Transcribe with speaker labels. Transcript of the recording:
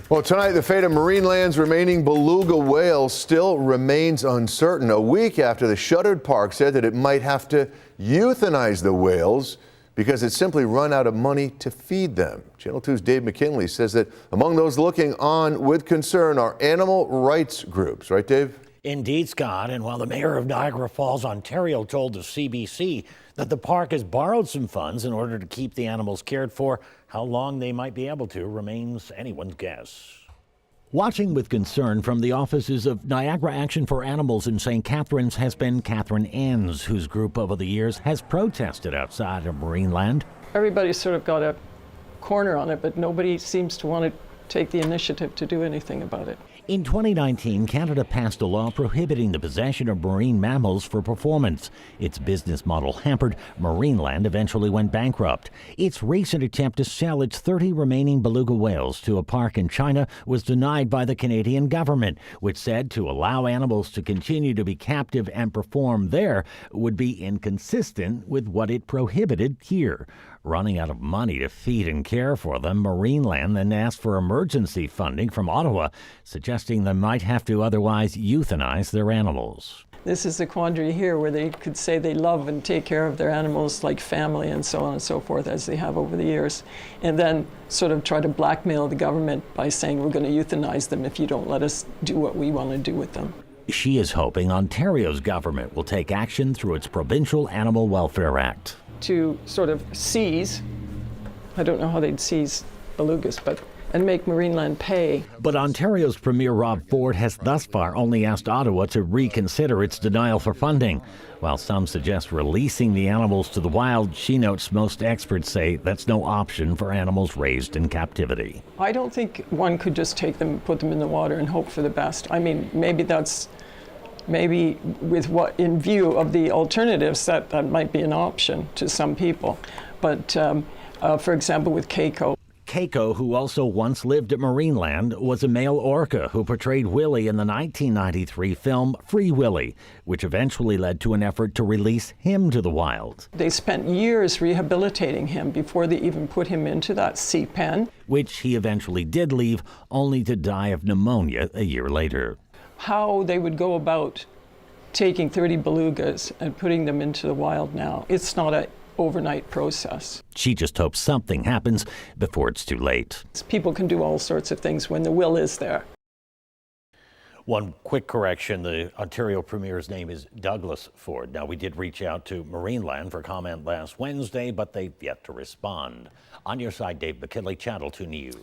Speaker 1: Well, tonight, the fate of Marineland's remaining beluga whale still remains uncertain. A week after the shuttered park said that it might have to euthanize the whales because it simply run out of money to feed them. Channel 2's Dave McKinley says that among those looking on with concern are animal rights groups. Right, Dave?
Speaker 2: Indeed, Scott. And while the mayor of Niagara Falls, Ontario, told the CBC that the park has borrowed some funds in order to keep the animals cared for, how long they might be able to remains anyone's guess. Watching with concern from the offices of Niagara Action for Animals in St. Catharines has been Catherine Enns, whose group over the years has protested outside of Marineland.
Speaker 3: Everybody's sort of got a corner on it, but nobody seems to want to take the initiative to do anything about it.
Speaker 2: In 2019, Canada passed a law prohibiting the possession of marine mammals for performance. Its business model hampered, Marineland eventually went bankrupt. Its recent attempt to sell its 30 remaining beluga whales to a park in China was denied by the Canadian government, which said to allow animals to continue to be captive and perform there would be inconsistent with what it prohibited here. Running out of money to feed and care for them, Marineland then asked for emergency funding from Ottawa, suggesting they might have to otherwise euthanize their animals.
Speaker 3: This is the quandary here where they could say they love and take care of their animals like family and so on and so forth, as they have over the years, and then sort of try to blackmail the government by saying we're going to euthanize them if you don't let us do what we want to do with them.
Speaker 2: She is hoping Ontario's government will take action through its Provincial Animal Welfare Act.
Speaker 3: To sort of seize, I don't know how they'd seize belugas, and make Marineland pay.
Speaker 2: But Ontario's Premier Rob Ford has thus far only asked Ottawa to reconsider its denial for funding. While some suggest releasing the animals to the wild, she notes most experts say that's no option for animals raised in captivity.
Speaker 3: I don't think one could just take them, put them in the water and hope for the best. I mean, maybe with what in view of the alternatives that might be an option to some people. But for example, with Keiko.
Speaker 2: Keiko, who also once lived at Marineland, was a male orca who portrayed Willie in the 1993 film Free Willy, which eventually led to an effort to release him to the wild.
Speaker 3: They spent years rehabilitating him before they even put him into that sea pen.
Speaker 2: Which he eventually did leave, only to die of pneumonia a year later.
Speaker 3: How they would go about taking 30 belugas and putting them into the wild now, it's not an overnight process.
Speaker 2: She just hopes something happens before it's too late.
Speaker 3: People can do all sorts of things when the will is there.
Speaker 2: One quick correction, the Ontario Premier's name is Douglas Ford. Now, we did reach out to Marineland for comment last Wednesday, but they've yet to respond. On your side, Dave McKinley, Channel 2 News.